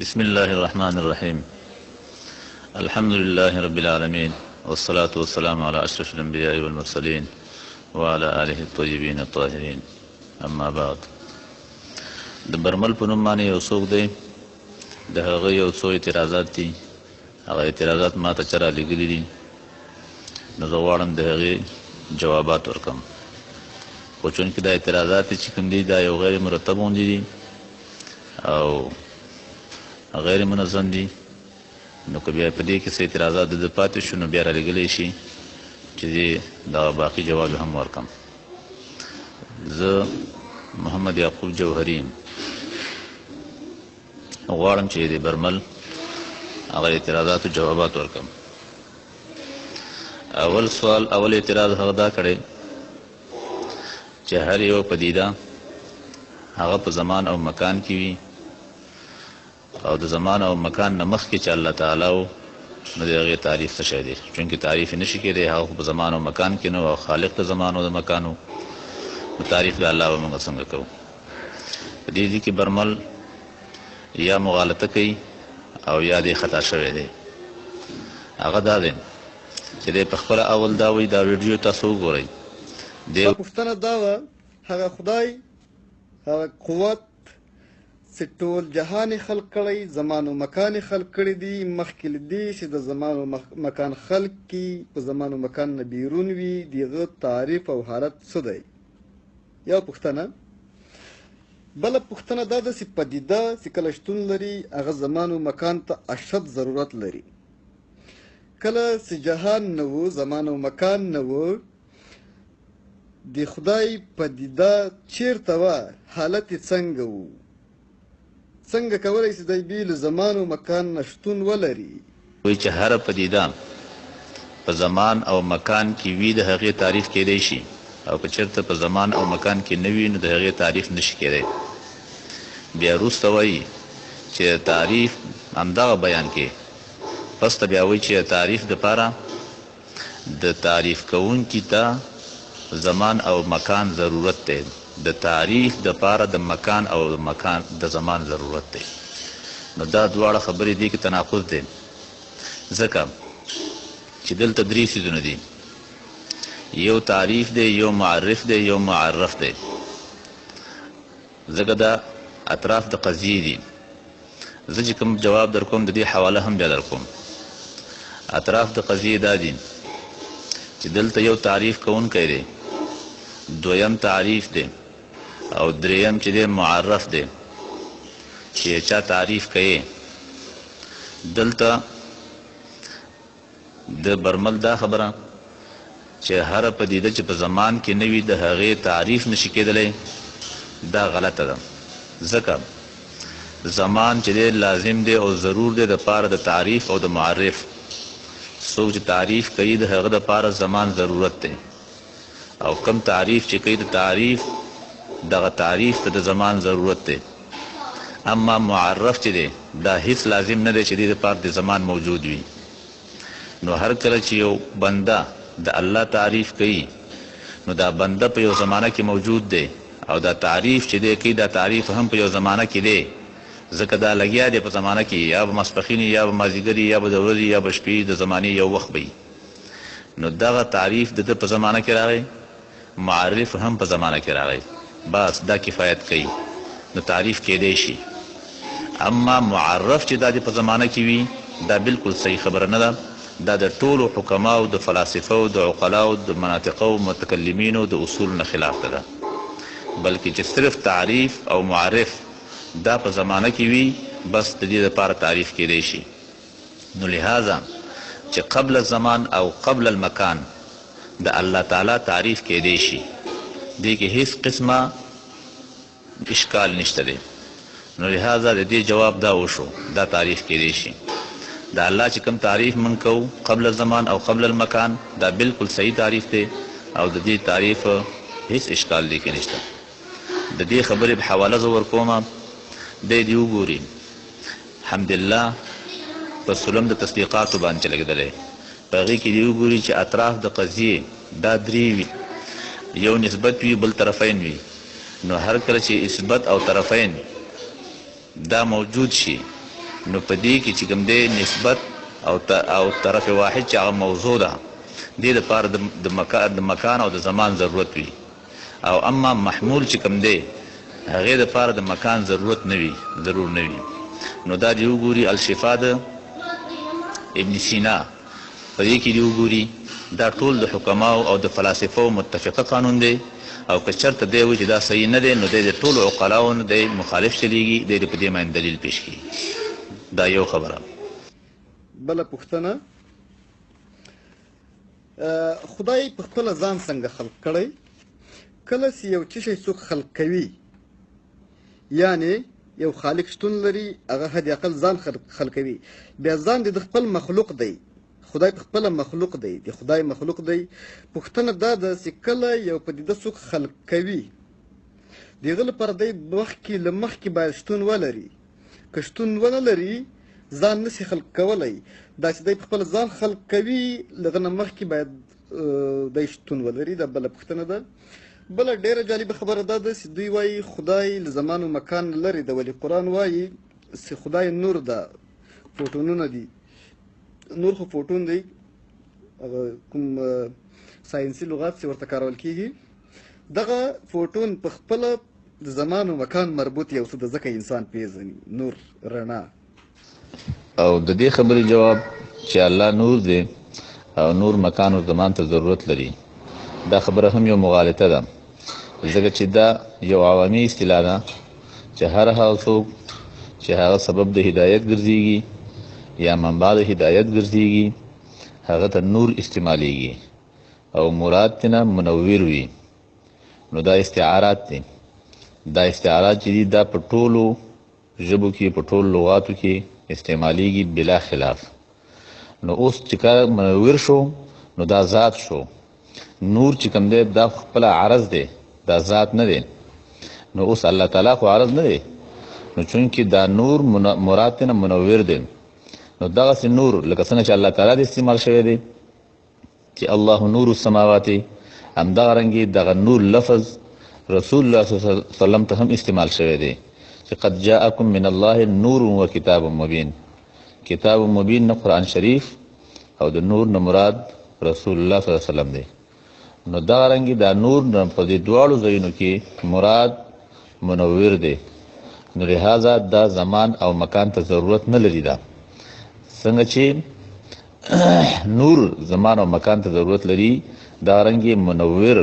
بسم الله الرحمن الرحيم. الحمد لله رب العالمين، والصلاة والسلام على أشرف الأنبياء والمرسلين وعلى آله الطيبين الطاهرين. أما بعد، د برمل په نوم باندې یو څوک دی، د هغه یو څو اعتراضات دي. هغه اعتراضات ما ته چا رالیږلي دي، نو زه غواړم د هغې جوابات ورکړم. خو چونکې دا اعتراضات چې کوم دي دا یو غیر مرتب غوندې دي او غیر منظم دي، نو که بیا په دې کې څه اعتراضات د پاتې شو نو بیا رالیږلی شي چې دغه باقي جواب هم ورکړم. زه محمد یعقوب جوهري غواړم چې د برمل هغه اعتراضاتو جوابات ورکړم. اول سوال، اول اعتراض هغه دا کړی چې هر یو پدیده هغه په زمان او مکان کې وي، او د زمان او مکان نه مخکې چې الله تعالی و نو د هغې تعریف څه شی دی؟ چونکې تعریف یې نشي کېدی، هغه خو په زمان او مکان کې نو او خالق د زمان او د مکان و، نو تعریف د الله به موږ څنګه کوو؟ په دې کې برمل یا مغالطه کوي او یا دې خطا شوی دی. هغه دا دی چې دی په خپله اول دا وایي، دا ویډیو تاسو وګورئ. پوښتنه دا وه، هغه خدای هغه قوت چې ټول جهان خلق کړی، زمان او مکان خلق کړی دي، مخکې له دې چې د زمان او مکان خلق کی په زمان او مکان نه بیرون وي، دغه تعریف او حالت څه دی؟ یو پوښتنه. بله پوښتنه دا ده چې پدیده چې کله شتون لري هغه زمان او مکان ته اشد ضرورت لري. کله چې جهان نه و، زمان او مکان نه و، د خدای پدیده چیرته وه؟ حالت یې څنګه و؟ څنګه کولی چې دی بې له زمان او مکان نه شتون ولري؟ وایي چې هره پدیده په زمان او مکان کې وي، د هغې تعریف کیدی شي، او که چېرته په زمان او مکان کې نه وي نو د هغې تعریف نشي کیدی. بیا وروسته وایي چې تعریف همدغه بیان کې پس ته بیا وایي چې تعریف دپاره د تعریف کوونکي ته زمان او مکان ضرورت دی، د تعریف دپاره د مکان او مکان د زمان ضرورت دی. نو دا دواړه خبرې دي کې تناقض دی، ځکه چې دلته درې څیزونه دي، یو تعریف دی، یو معرف دی، یو معرف دی. ځکه دا اطراف د قضیې دي. زه چې کوم جواب در کوم د دې حواله هم بیا در کوم. اطراف د قضیې دا دي چې دلته یو تعریف کوونکی دی، دویم تعریف دی، او دریم چې دی معرف دی چې چا تعریف کوي. دلته د برمل دا خبره چې هره پدیده چې په زمان کې نه وي د هغې تعریف نشي کېدلی، دا غلطه ده. ځکه زمان چې دی لازم دی او ضرور دی د پاره د تعریف او د معرف. څوک چې تعریف کوي د هغه دپاره زمان ضرورت دی، او کم تعریف چې کوي د تعریف دغه تعریف ته د زمان ضرورت دی. اما معرف چې دی دا هیڅ لازم نه دی چې دې دپاره د زمان موجود وي. نو هر کله چې یو بنده د الله تعریف کوي نو دا بنده په یو زمانه کې موجود دی، او دا تعریف چې دی کوي دا تعریف هم په یو زمانه کې دی، ځکه دا لګیا دی په زمانه کې، یا به ماسپښین یا به مازدیګر یا به د ورځې یا به شپې، د زمانې یو وخت به. نو دغه تعریف د ده په زمانه کې راغی، معرف هم په زمانه کې راغی، بس دا کفایت کوي، نو تعریف کېدی شي. اما معرف چې دا د په زمانه کې وي دا بالکل صحیح خبره نه ده. دا د ټولو حکماو، د فلاسفو، د عقلاو، د مناطقو، متکلمینو د اصول نه خلاف ده، بلکې چې صرف تعریف او معرف دا په زمانه کې وي بس د دې دپاره تعریف کېدی شي. نو لہذا چې قبل الزمان او قبل المکان د الله تعالی تعریف کېدی شي، دې کې هیڅ قسمه اشکال نشته دی. نو لہذا د دې جواب دا وشو، دا تعریف کېدی شي. د الله چې کوم تعریف من کوو قبل الزمان او قبل المکان دا بالکل صحیح تعریف دی، او د دې تعریف هیڅ اشکال دی کې نشته. د دې خبرې په حواله زه ورکومه، دی دې وګوري. حمدالله په سلم د تصدیقاتو باندې چې لګېدلی، په هغې کې دې وګوري چې اطراف د قضیې دا درې وي، یو نسبت وي بل طرفین وي. نو هر کله چې اثبات او طرفین دا موجود شي نو په دې کې چې کوم دی نسبت او طرف واحد چې هغه موضوع ده دې دپاره د مکان او د زمان ضرورت وي او اما محمول چې کوم دی هغې دپاره د مکان ضرورت نه وي ضرور نه وي نو دا دې وګوري الشفا د ابن سینا په دې کې دې وګوري دا ټول د حکماو او د فلاسفو متفقه قانون دی او که چېرته دی وایي چې دا صحیح نه دی نو دی د ټولو عقلاو نه دی مخالف چلیږي دی په دې باندې دلیل پیش کړي دا یو خبره بله پوښتنه خدای په خپله ځان څنګه خلق کړی کله چې یو څه شی څوک خلق کوي یعنې یو خالق شتون لري هغه حد اقل ځان خلقوي بیا ځان د خپل مخلوق دی خدای په خپله مخلوق دی د خدای مخلوق دی پوښتنه دا ده چې کله یو پدیده څوک خلق کوي د هغه لپاره دی له مخکې باید شتون ولري که شتون ونه لري ځان نشي خلق کولی دا چې دی په خپله ځان خلق کوي له هغه نه مخکې باید دی شتون ولري دا بله پوښتنه ده بله ډېره جالبه خبره دا ده چې دوی وایي خدای له زمان و مکان لرې ده ولې قرآن وایي چې خدای نور ده فوټونونه دي نور خو فوټون دی کوم ساینسي لغات چې ورته کارول کېږي دغه فوټون په خپله د زمان و مکان مربوط یو څه ده ځکه انسان پیژني نور رڼا او د دې خبرې جواب چې الله نور دی او نور مکان او زمان ته ضرورت لري دا خبره هم یو مغالطه ده ځکه چې دا یو عوامي اصطلاح ده چې هر هغه څوک چې هغه سبب د هدایت ګرځېږي یا منبع د هدایت ګرځېږي هغه ته نور استعمالیږي او مراد تینا منور وي نو دا استعارات دي دا استعارات چې دي دا په ټولو ژبو کې په ټولو لغاتو کې استعمالیږي بلا خلاف نو اوس چې کله منور شو نو دا ذات شو نور چې کوم دی دا خپله عرض دی دا ذات نه دی نو اوس الله تعالی خو عرض نه دی نو چونکې دا نور مراد تینا منور دی نو دغسې نور لکه څنګه چې الله تعالی د استعمال شوی دی چې الله نور السماوات همدغه رنګې دغه نور لفظ رسول الله صلی الله علیه وسلم ته هم استعمال شوی دی چې قد جاءکم من الله نور و کتاب مبین کتاب مبین نه قرآن شریف او د نور نه مراد رسول الله صلی الله علیه وسلم دی نو دغه رنګې دا نور په دې دواړو ځایونو کې مراد منور دی نو لہذا دا زمان او مکان ته ضرورت نه لري دا څنګه چې نور زمان او مکان ته ضرورت لري دا رنګې منور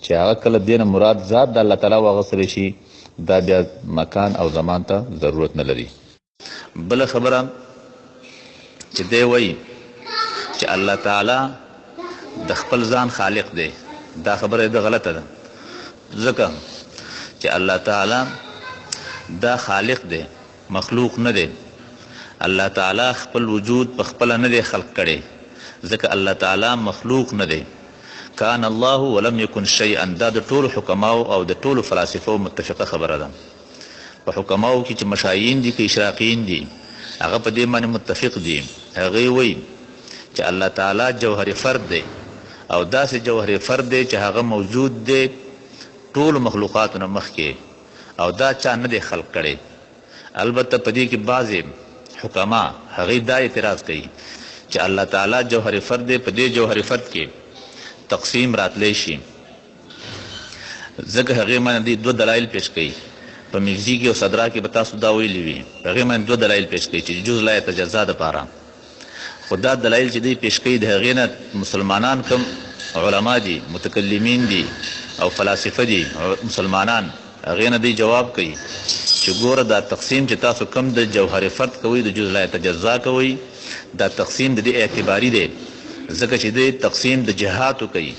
چې هغه کله دې نه مراد ذات د الله تعالی واغوستلی شي دا بیا مکان او زمان ته ضرورت نه لري بله خبره چې دی وایي چې الله تعالی د خپل ځان خالق دی دا خبره د غلطه ده ځکه چې الله تعالی دا خالق دی مخلوق نه دی الله تعالی خپل وجود په خپله نه دی خلق کړی ځکه الله تعالی مخلوق نه دی کان الله ولم یکن شیئا دا د ټولو حکماو او د ټولو فلاسفو متفقه خبره ده په حکماو کې چې مشایین دي که اشراقیین دي هغه په دې باندې متفق دي هغوی وایي چې الله تعالی جوهر فرد دی او داسې جوهر فرد دی چې هغه موجود دی ټولو مخلوقاتو نه مخکې او دا چا نه دی خلق کړی البته په دې کې بعضې حکما هغوی دا اعتراض کوي چې الله تعالی جوهر فرد دی په دې جوهر فرد کې تقسیم راتلی شي ځکه هغې باندې دوه دلایل پیش کوي په مغزي کې او صدرا کې به تاسو دا ویلي وي هغې باندې دوه دلایل پیش کوي چې جز لا یتجزا دپاره خو دا دلایل چې دوی پیش کوي د هغې نه مسلمانان کم علما دي متکلمین دي او فلاسفه دي مسلمانان هغې نه دوی جواب کوي چې ګوره دا تقسیم چې تاسو کم د جوهر فرد کوئ د جز لا یتجزا کوئ دا تقسیم د دې اعتباري دی ځکه چې دوی تقسیم د جهاتو کوي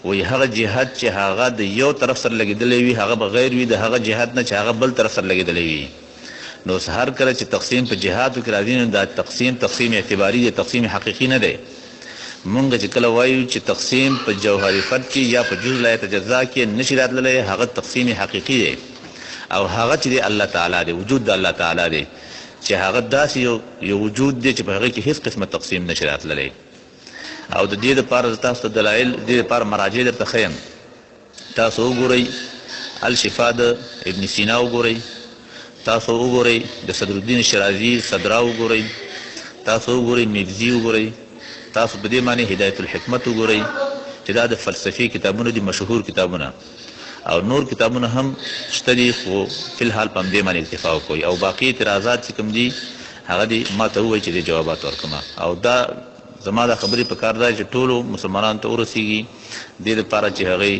وایي هغه جهت چې هغه د یو طرف سره لګېدلی وي هغه به غیر وي د هغه جهت نه چې هغه بل طرف سره لګېدلی وي نو هر کله چې تقسیم په جهاتو کې راځي نو دا تقسیم اعتباري دی تقسیم حقیقي نه دی مونږ چې کله وایو چې تقسیم په جوهر فرد کې یا په جز لا یتجزا کې نشي راتللی هغه تقسیم حقیقي دی او هغه چې دی الله تعالی دی وجود د الله تعالی دی چې هغه داسې یو وجود دی چې په هغې کې هېڅ قسمه تقسیم نشي راتللی او د دې دپاره تاسو ته دلایل د دې دپاره مراجع درته ښیم تاسو وګورئ الشفا د ابن سینا وګورئ تاسو وګورئ د صدرالدین شرازي صدرا وګورئ، تاسو وګورئ مغزي وګورئ، تاسو په دې معنی هدایت الحکمت وګورئ چې دا د فلسفي کتابونو دي، مشهور کتابونه، او نور کتابونه هم شته دي، خو فی الحال په همدې باندې اکتفا وکړئ. او باقي اعتراضات چې کوم دي هغه دې ما ته ووایي چې دې جوابات ورکړم. او دا زما دا خبرې په کار ده چې ټولو مسلمانانو ته ورسیږي، دې لپاره چې هغوی